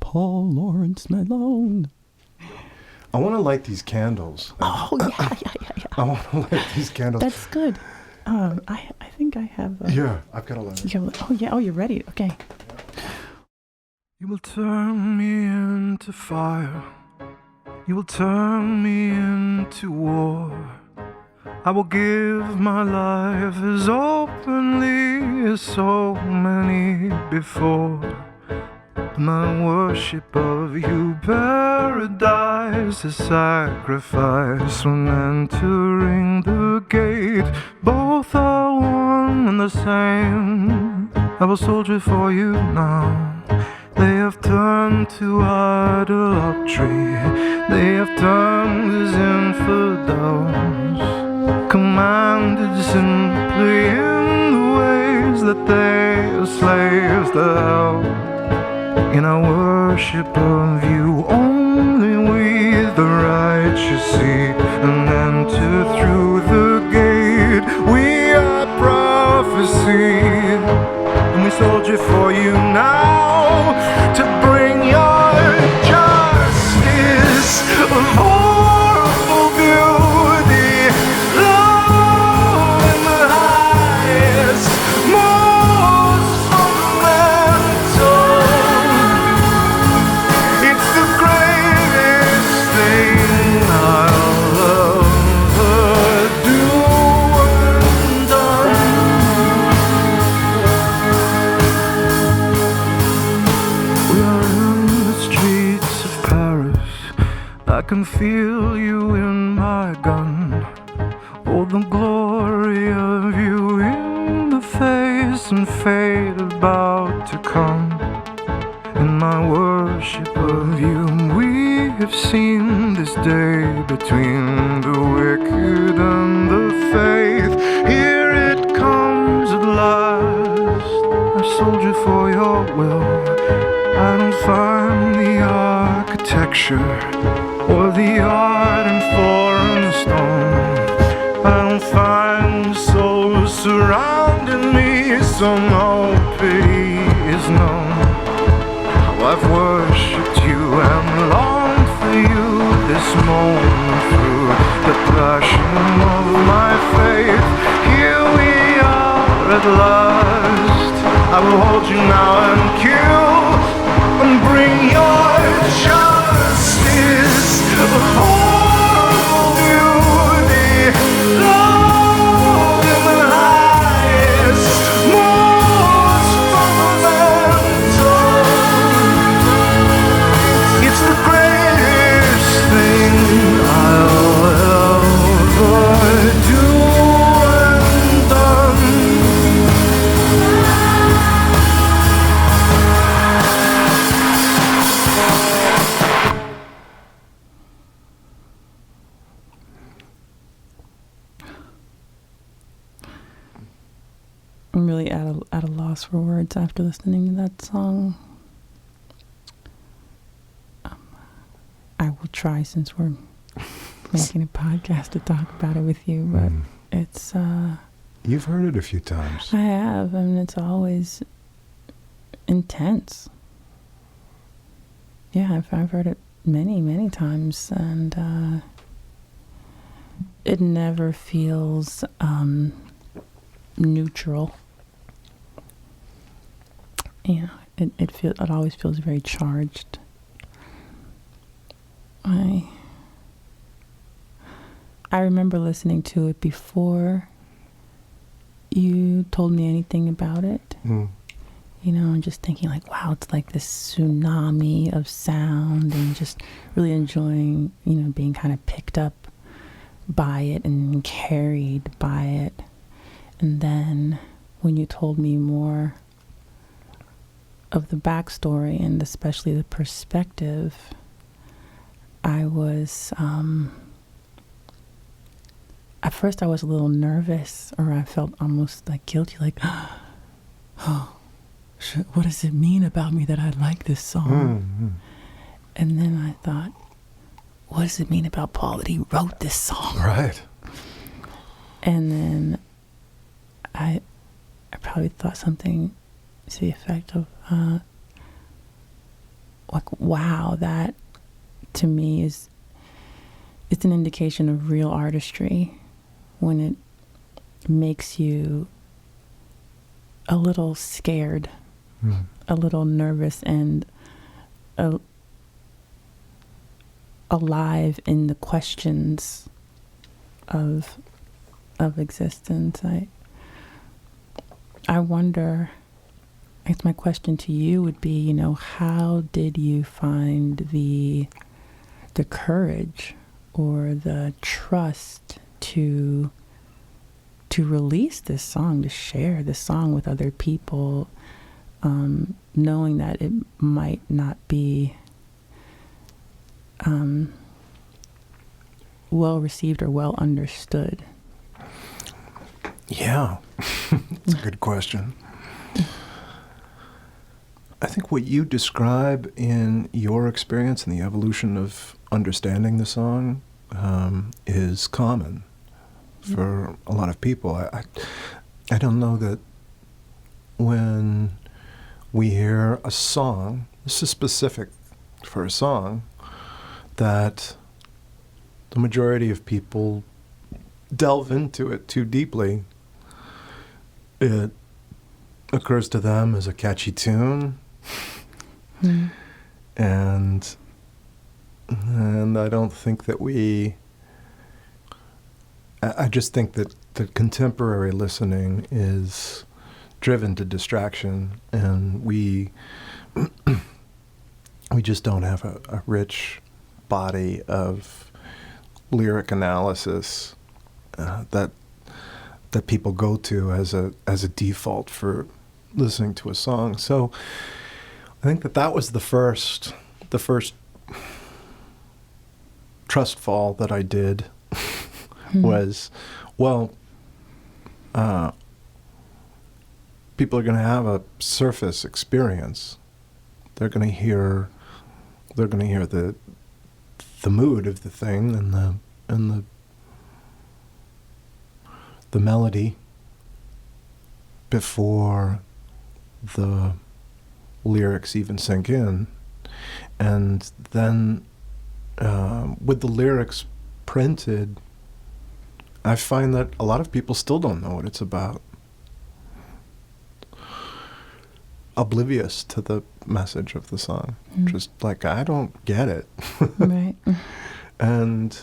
Paul Lawrence Malone. I want to light these candles. Oh, yeah. I want to light these candles. That's good. I think I have... Yeah, I've got a lighter. Oh, yeah. Oh, you're ready. Okay. You will turn me into fire. You will turn me into war. I will give my life as openly as so many before. My worship of you, paradise, is sacrifice when entering the gate. Both are one and the same. I will soldier for you now. They have turned to idolatry. They have turned as infidels, commanded simply in the ways that they are slaves to hell. In our worship of you, only we the righteous see and enter through the gate. We are prophecy, and we soldier for you now to bring your justice of horrible beauty, love in the highest, most fundamental. It's the greatest thing I'll ever do and done. We are in the streets of Paris. I can feel you in my gun. Oh, the glory of you in the face and fate about to come. In my worship of you, we have seen this day between the wicked and the faith. Here it comes at last. I soldier for your will. I don't find the architecture or the art in foreign stone. I don't find the souls surrounding me, so no pity is known. I've worshipped you and longed for you this moment through the passion of my faith. Here we are at last. I will hold you now and kill and bring your justice of horrible beauty, love in the highest, most fundamental. It's the greatest thing I'll ever do and done. I'm really at a loss for words after listening to that song. I will try, since we're making a podcast, to talk about it with you, but it's You've heard it a few times. I have. I mean, it's always intense. Yeah, I've heard it many times, and it never feels neutral. You know, it always feels very charged. I remember listening to it before you told me anything about it. You know, and just thinking like, wow, it's like this tsunami of sound, and just really enjoying, you know, being kind of picked up by it and carried by it. And then when you told me more of the backstory and especially the perspective, I was, at first I was a little nervous, or I felt almost like guilty, like, oh, what does it mean about me that I like this song? Mm-hmm. And then I thought, what does it mean about Paul that he wrote this song? Right. And then I probably thought something to the effect of, like, wow, that to me it's an indication of real artistry when it makes you a little scared, a little nervous, and alive in the questions of existence. I wonder, I guess my question to you would be, you know, how did you find the courage or the trust to release this song, to share this song with other people, knowing that it might not be well received or well understood? Yeah, that's a good question. I think what you describe in your experience and the evolution of understanding the song is common for a lot of people. I don't know that when we hear a song, this is specific for a song, that the majority of people delve into it too deeply. It occurs to them as a catchy tune, and I don't think that I just think that the contemporary listening is driven to distraction, and we just don't have a rich body of lyric analysis that people go to as a default for listening to a song. So I think that was the first trust fall that I did was, well, people are going to have a surface experience. They're going to hear the mood of the thing and the melody before the lyrics even sink in. And then with the lyrics printed, I find that a lot of people still don't know what it's about. Oblivious to the message of the song. Just like, I don't get it. Right. And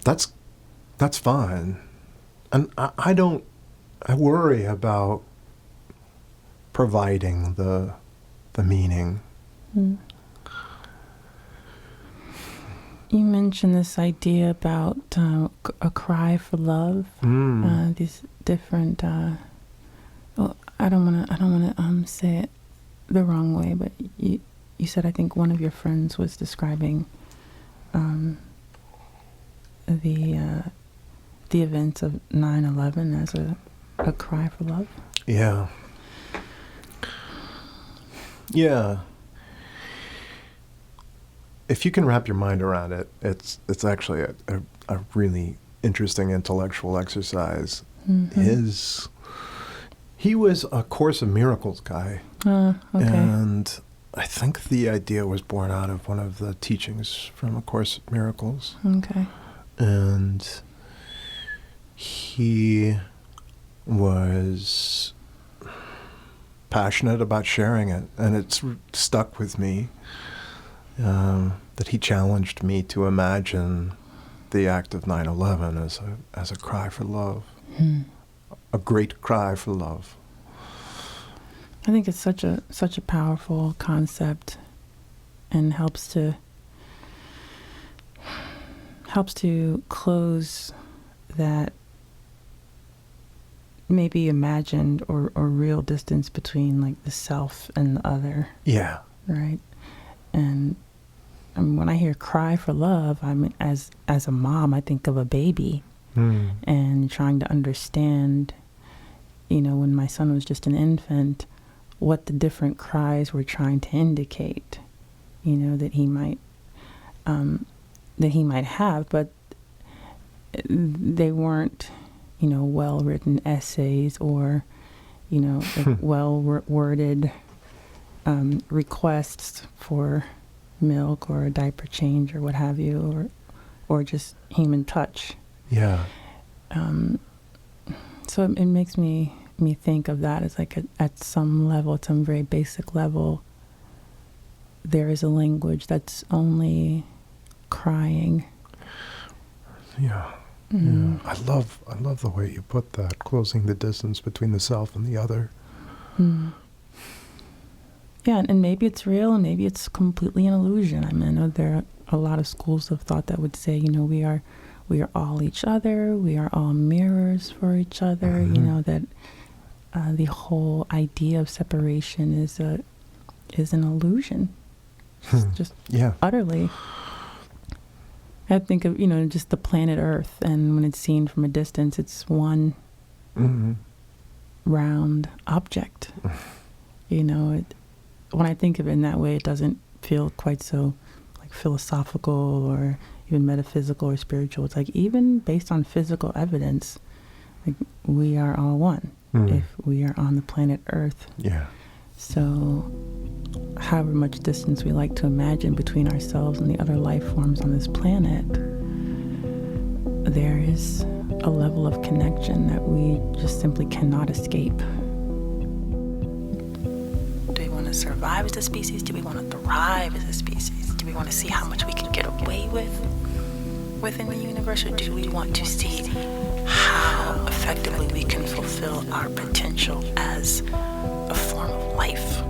that's fine. And I worry about providing the meaning. You mentioned this idea about a cry for love. These different. I don't want to say it the wrong way, but you said, I think one of your friends was describing the events of 9/11 as a cry for love. Yeah. Yeah. If you can wrap your mind around it, it's actually a really interesting intellectual exercise. He was a Course in Miracles guy. Okay. And I think the idea was born out of one of the teachings from A Course in Miracles. Okay. And he was passionate about sharing it, and it's stuck with me that he challenged me to imagine the act of 9/11 as a cry for love, a great cry for love. I think it's such a powerful concept, and helps to close that maybe imagined or real distance between like the self and the other. Yeah. Right. And when I hear cry for love, as a mom, I think of a baby and trying to understand, when my son was just an infant, what the different cries were trying to indicate, that he might have, but they weren't, well-written essays or, like well-worded requests for milk or a diaper change or what have you, or just human touch. Yeah. So it makes me think of that as like at some level, at some very basic level, there is a language that's only crying. Yeah. Mm. Yeah. I love the way you put that, closing the distance between the self and the other. Mm. Yeah, and maybe it's real and maybe it's completely an illusion. I mean, I know there are a lot of schools of thought that would say, we are all each other, we are all mirrors for each other, Mm-hmm. that the whole idea of separation is an illusion. Just Yeah. utterly. I think of, just the planet Earth, and when it's seen from a distance, it's one round object. When I think of it in that way, it doesn't feel quite so like philosophical or even metaphysical or spiritual. It's like even based on physical evidence, like we are all one if we are on the planet Earth. Yeah. So however much distance we like to imagine between ourselves and the other life forms on this planet, there is a level of connection that we just simply cannot escape. Do we want to survive as a species? Do we want to thrive as a species? Do we want to see how much we can get away with within the universe? Or do we want to see how effectively we can fulfill our potential as a form of life?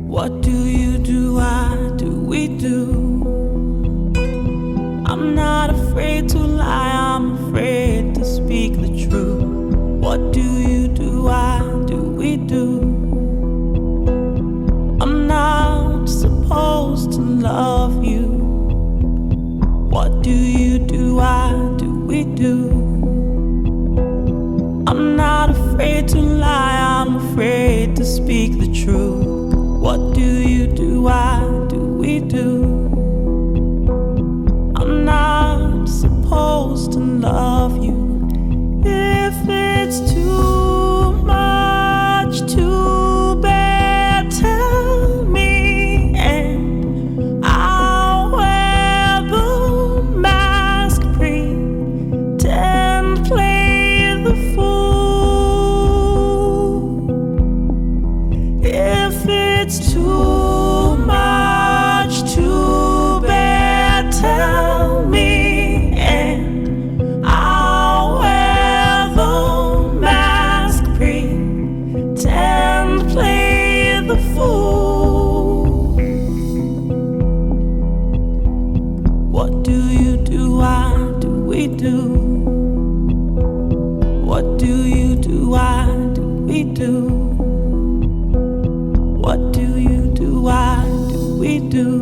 What do you do? Why do we do? I'm not afraid to lie, I'm afraid to speak the truth. What do you do? Why do we do? I'm not supposed to love you. What do you do? Why do we do? I'm not afraid to lie, I'm afraid to speak the truth. What do you do? Why do we do? I'm not supposed to love you. If it's too much to bear, tell me, and I'll wear the mask, pretend, play the fool. If it's too much to bear, tell me, and I'll wear the mask, pretend, play the fool. What do you do? Why do we do? What do you do? Why do we do? What do you do? Why do we do?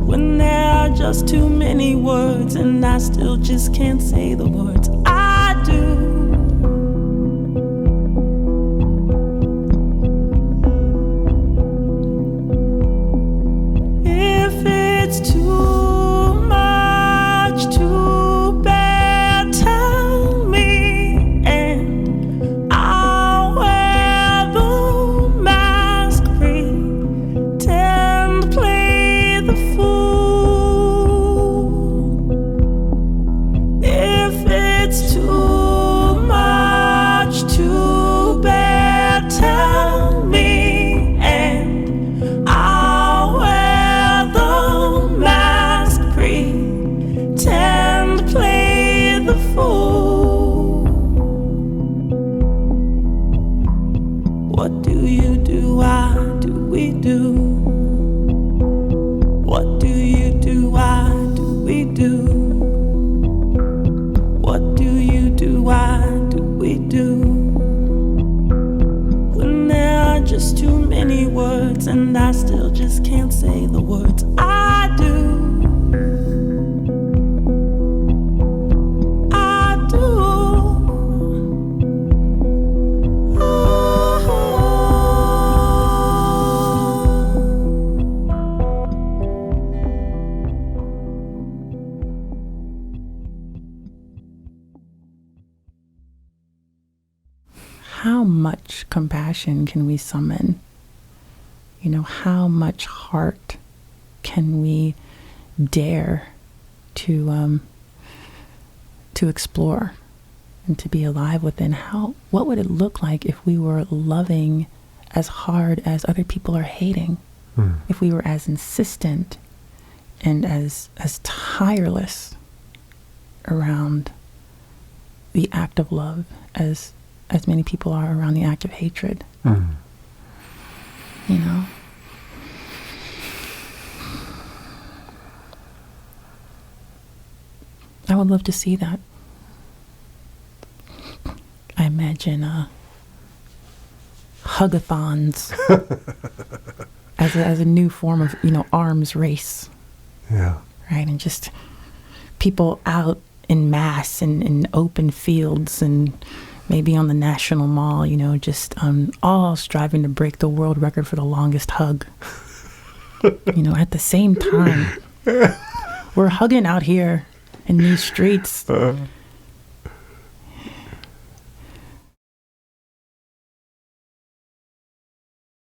When there are just too many words and I still just can't say the words I do. If it's too much to bear, tell me, and I'll wear the mask, pretend, play the fool. If it's too much to bear, tell me, and I'll wear the mask, pretend. you do? Why do we do? What do you do? Why do we do? When there are just too many words and I still just can't say the words I do. I do. How much compassion can we summon? You know, how much heart can we dare to explore and to be alive within? What would it look like if we were loving as hard as other people are hating? If we were as insistent and as tireless around the act of love as many people are around the act of hatred. You know? I would love to see that. I imagine hugathons as a new form of, you know, arms race. Yeah. Right? And just people out in mass in open fields and maybe on the National Mall, you know, just all striving to break the world record for the longest hug. You know, at the same time, we're hugging out here in these streets.